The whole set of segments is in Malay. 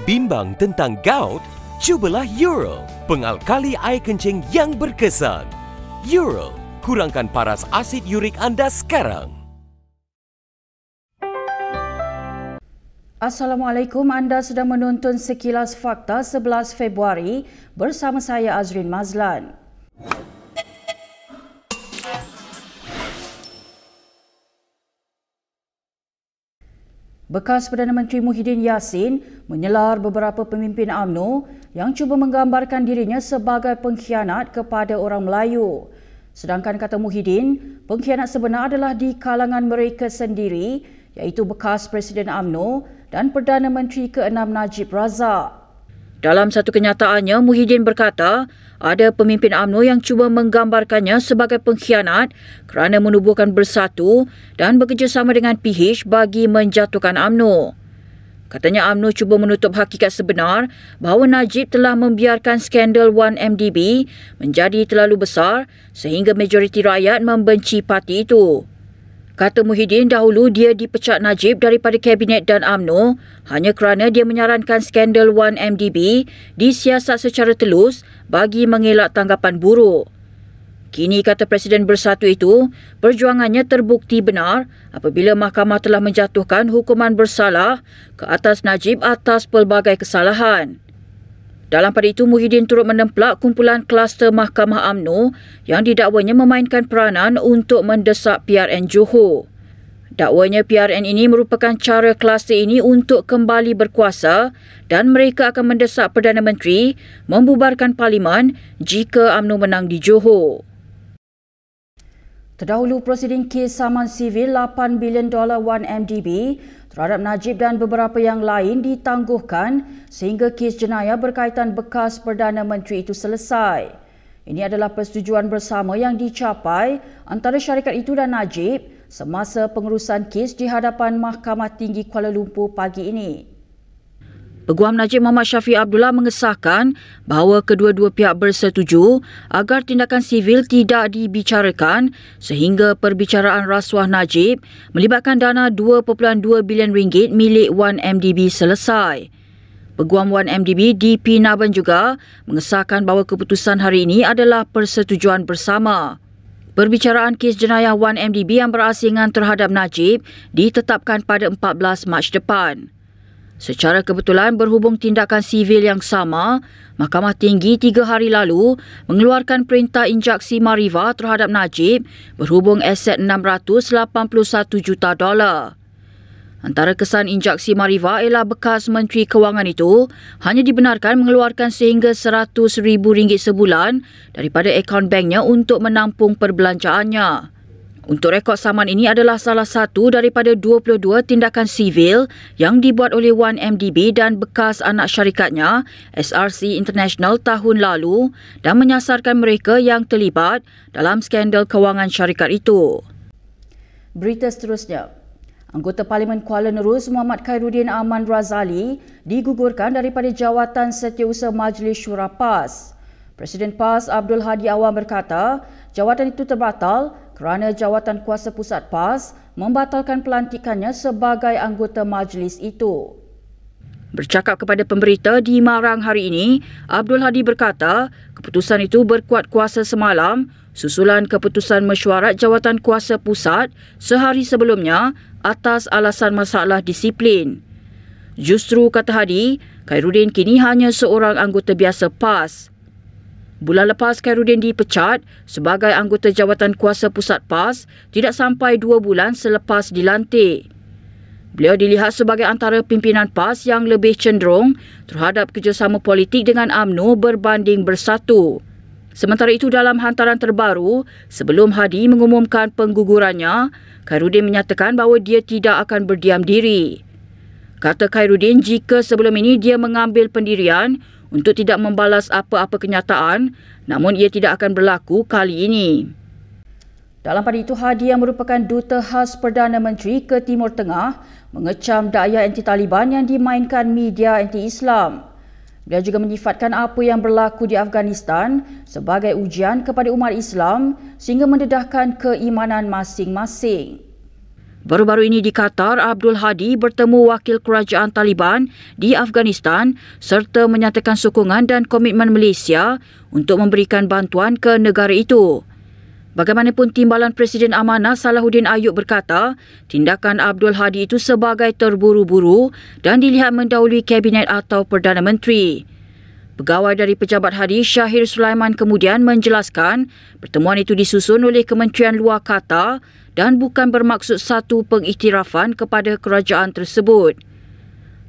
Bimbang tentang gout? Cubalah Eural, pengalkali air kencing yang berkesan. Eural, kurangkan paras asid urik anda sekarang. Assalamualaikum, anda sedang menonton Sekilas Fakta 11 Februari bersama saya Azrin Mazlan. Bekas Perdana Menteri Muhyiddin Yassin menyelar beberapa pemimpin UMNO yang cuba menggambarkan dirinya sebagai pengkhianat kepada orang Melayu. Sedangkan kata Muhyiddin, pengkhianat sebenar adalah di kalangan mereka sendiri, iaitu bekas Presiden UMNO dan Perdana Menteri ke-6 Najib Razak. Dalam satu kenyataannya, Muhyiddin berkata ada pemimpin UMNO yang cuba menggambarkannya sebagai pengkhianat kerana menubuhkan Bersatu dan bekerjasama dengan PH bagi menjatuhkan UMNO. Katanya UMNO cuba menutup hakikat sebenar bahawa Najib telah membiarkan skandal 1MDB menjadi terlalu besar sehingga majoriti rakyat membenci parti itu. Kata Muhyiddin, dahulu dia dipecat Najib daripada Kabinet dan UMNO hanya kerana dia menyarankan skandal 1MDB disiasat secara telus bagi mengelak tanggapan buruk. Kini, kata Presiden Bersatu itu, perjuangannya terbukti benar apabila mahkamah telah menjatuhkan hukuman bersalah ke atas Najib atas pelbagai kesalahan. Dalam pada itu, Muhyiddin turut menemplak kumpulan kluster Mahkamah UMNO yang didakwanya memainkan peranan untuk mendesak PRN Johor. Dakwanya PRN ini merupakan cara kluster ini untuk kembali berkuasa dan mereka akan mendesak Perdana Menteri membubarkan Parlimen jika UMNO menang di Johor. Terdahulu, prosiding kes saman sivil $8 bilion 1MDB terhadap Najib dan beberapa yang lain ditangguhkan sehingga kes jenayah berkaitan bekas Perdana Menteri itu selesai. Ini adalah persetujuan bersama yang dicapai antara syarikat itu dan Najib semasa pengurusan kes di hadapan Mahkamah Tinggi Kuala Lumpur pagi ini. Peguam Najib Muhammad Syafiq Abdullah mengesahkan bahawa kedua-dua pihak bersetuju agar tindakan sivil tidak dibicarakan sehingga perbicaraan rasuah Najib melibatkan dana RM2.2 bilion milik 1MDB selesai. Peguam 1MDB DP Naban juga mengesahkan bahawa keputusan hari ini adalah persetujuan bersama. Perbicaraan kes jenayah 1MDB yang berasingan terhadap Najib ditetapkan pada 14 Mac depan. Secara kebetulan berhubung tindakan sivil yang sama, Mahkamah Tinggi 3 hari lalu mengeluarkan perintah injaksi mariva terhadap Najib berhubung aset $681 juta. Antara kesan injaksi mariva ialah bekas Menteri Kewangan itu hanya dibenarkan mengeluarkan sehingga RM100,000 sebulan daripada akaun banknya untuk menampung perbelanjaannya. Untuk rekod saman ini adalah salah satu daripada 22 tindakan sivil yang dibuat oleh 1MDB dan bekas anak syarikatnya SRC International tahun lalu dan menyasarkan mereka yang terlibat dalam skandal kewangan syarikat itu. Berita seterusnya. Anggota Parlimen Kuala Nerus Muhammad Khairuddin Aman Razali digugurkan daripada jawatan Setiausaha Majlis Syura PAS. Presiden PAS Abdul Hadi Awang berkata jawatan itu terbatal kerana Jawatan Kuasa Pusat PAS membatalkan pelantikannya sebagai anggota majlis itu. Bercakap kepada pemberita di Marang hari ini, Abdul Hadi berkata keputusan itu berkuat kuasa semalam susulan keputusan mesyuarat Jawatan Kuasa Pusat sehari sebelumnya atas alasan masalah disiplin. Justru, kata Hadi, Khairuddin kini hanya seorang anggota biasa PAS. Bulan lepas Khairuddin dipecat sebagai anggota Jawatan Kuasa Pusat PAS tidak sampai 2 bulan selepas dilantik. Beliau dilihat sebagai antara pimpinan PAS yang lebih cenderung terhadap kerjasama politik dengan UMNO berbanding Bersatu. Sementara itu, dalam hantaran terbaru sebelum Hadi mengumumkan penggugurannya, Khairuddin menyatakan bahawa dia tidak akan berdiam diri. Kata Khairuddin, jika sebelum ini dia mengambil pendirian untuk tidak membalas apa-apa kenyataan, namun ia tidak akan berlaku kali ini. Dalam pada itu, Hadi yang merupakan duta khas Perdana Menteri ke Timur Tengah mengecam daya anti-Taliban yang dimainkan media anti-Islam. Beliau juga menyifatkan apa yang berlaku di Afghanistan sebagai ujian kepada umat Islam sehingga mendedahkan keimanan masing-masing. Baru-baru ini di Qatar, Abdul Hadi bertemu wakil kerajaan Taliban di Afghanistan serta menyatakan sokongan dan komitmen Malaysia untuk memberikan bantuan ke negara itu. Bagaimanapun, Timbalan Presiden Amanah Salahuddin Ayub berkata, tindakan Abdul Hadi itu sebagai terburu-buru dan dilihat mendahului Kabinet atau Perdana Menteri. Pegawai dari Pejabat Hadi, Syahir Sulaiman, kemudian menjelaskan pertemuan itu disusun oleh Kementerian Luar Qatar dan bukan bermaksud satu pengiktirafan kepada kerajaan tersebut.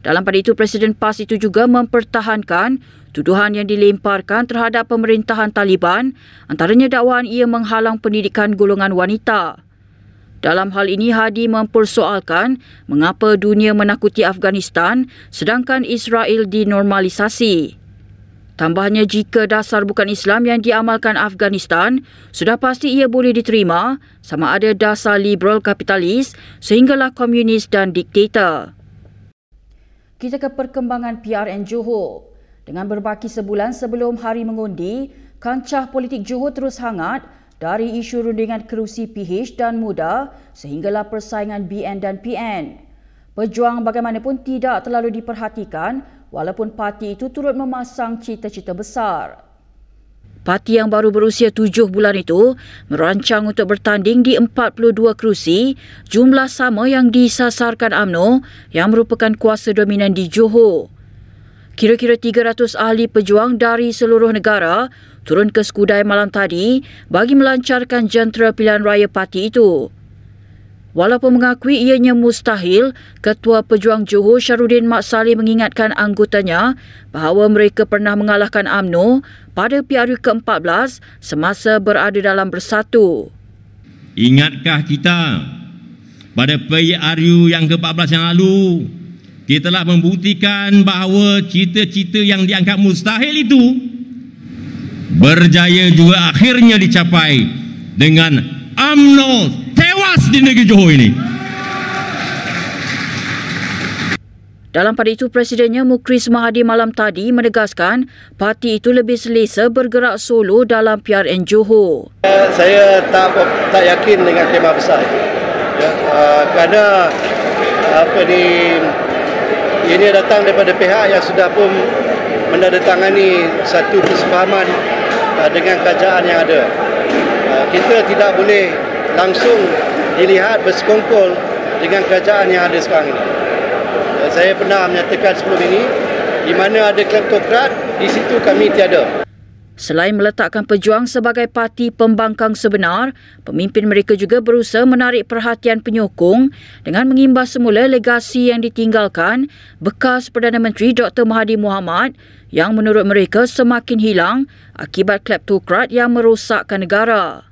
Dalam pada itu, Presiden PAS itu juga mempertahankan tuduhan yang dilemparkan terhadap pemerintahan Taliban, antaranya dakwaan ia menghalang pendidikan golongan wanita. Dalam hal ini, Hadi mempersoalkan mengapa dunia menakuti Afghanistan sedangkan Israel dinormalisasi. Tambahnya, jika dasar bukan Islam yang diamalkan Afghanistan, sudah pasti ia boleh diterima sama ada dasar liberal kapitalis sehinggalah komunis dan diktator. Kita ke perkembangan PRN Johor. Dengan berbaki sebulan sebelum hari mengundi, kancah politik Johor terus hangat dari isu rundingan kerusi PH dan Muda sehinggalah persaingan BN dan PN. Pejuang bagaimanapun tidak terlalu diperhatikan walaupun parti itu turut memasang cita-cita besar. Parti yang baru berusia 7 bulan itu merancang untuk bertanding di 42 kerusi, jumlah sama yang disasarkan UMNO yang merupakan kuasa dominan di Johor. Kira-kira 300 ahli pejuang dari seluruh negara turun ke Skudai malam tadi bagi melancarkan jentera pilihan raya parti itu. Walaupun mengakui ianya mustahil, Ketua Pejuang Johor Syarudin Mat Saleh mengingatkan anggotanya bahawa mereka pernah mengalahkan UMNO pada PRU ke-14 semasa berada dalam bersatu. Ingatkah kita pada PRU yang ke-14 yang lalu, kita telah membuktikan bahawa cita-cita yang dianggap mustahil itu berjaya juga akhirnya dicapai dengan UMNO tewas di negeri Johor ini. Dalam pada itu, Presidennya Mukris Mahathir malam tadi menegaskan parti itu lebih selesa bergerak solo dalam PRN Johor. Saya tak yakin dengan tema besar itu. Ya, kerana ini datang daripada pihak yang sudah pun menandatangani satu kesepahaman dengan kerajaan yang ada. Kita tidak boleh langsung dilihat bersekongkol dengan kerajaan yang ada sekarang ini. Saya pernah menyatakan sebelum ini, di mana ada kleptokrat, di situ kami tiada. Selain meletakkan pejuang sebagai parti pembangkang sebenar, pemimpin mereka juga berusaha menarik perhatian penyokong dengan mengimbas semula legasi yang ditinggalkan bekas Perdana Menteri Dr. Mahathir Mohamad yang menurut mereka semakin hilang akibat kleptokrat yang merosakkan negara.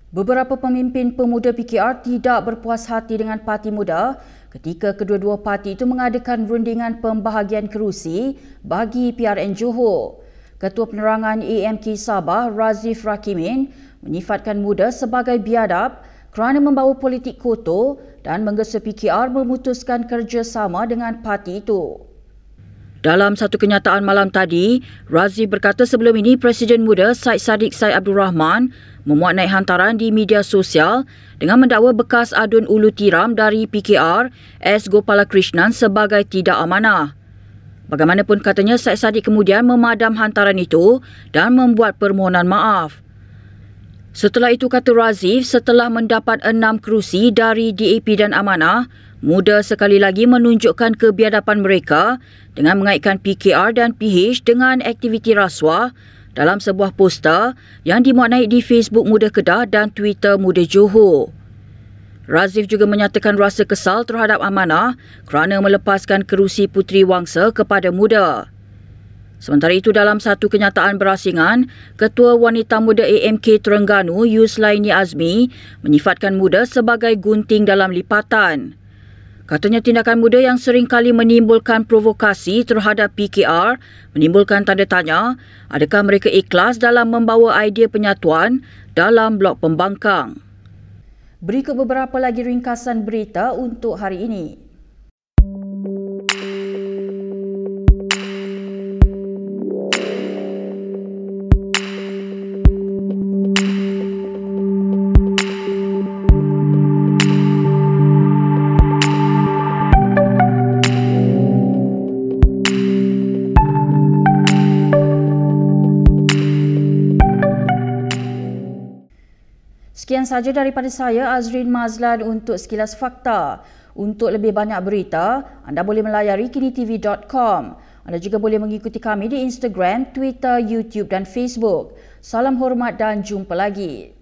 Beberapa pemimpin pemuda PKR tidak berpuas hati dengan Parti Muda ketika kedua-dua parti itu mengadakan rundingan pembahagian kerusi bagi PRN Johor. Ketua Penerangan AMK Sabah, Razif Rakimin, menyifatkan Muda sebagai biadab kerana membawa politik kotor dan menggesa PKR memutuskan kerjasama dengan parti itu. Dalam satu kenyataan malam tadi, Razif berkata sebelum ini Presiden Muda Syed Saddiq Syed Abdul Rahman memuat naik hantaran di media sosial dengan mendakwa bekas adun Ulu Tiram dari PKR S. Gopalakrishnan sebagai tidak amanah. Bagaimanapun katanya, Syed Saddiq kemudian memadam hantaran itu dan membuat permohonan maaf. Setelah itu, kata Razif, setelah mendapat 6 kerusi dari DAP dan Amanah, Muda sekali lagi menunjukkan kebiadaban mereka dengan mengaitkan PKR dan PH dengan aktiviti rasuah dalam sebuah poster yang dimuat naik di Facebook Muda Kedah dan Twitter Muda Johor. Razif juga menyatakan rasa kesal terhadap Amanah kerana melepaskan kerusi Puteri Wangsa kepada Muda. Sementara itu, dalam satu kenyataan berasingan, Ketua Wanita Muda AMK Terengganu Yuslaini Azmi menyifatkan Muda sebagai gunting dalam lipatan. Katanya tindakan Muda yang sering kali menimbulkan provokasi terhadap PKR menimbulkan tanda tanya adakah mereka ikhlas dalam membawa idea penyatuan dalam blok pembangkang. Berikut beberapa lagi ringkasan berita untuk hari ini. Sekian saja daripada saya, Azrin Mazlan, untuk Sekilas Fakta. Untuk lebih banyak berita, anda boleh melayari kinitv.com. Anda juga boleh mengikuti kami di Instagram, Twitter, YouTube dan Facebook. Salam hormat dan jumpa lagi.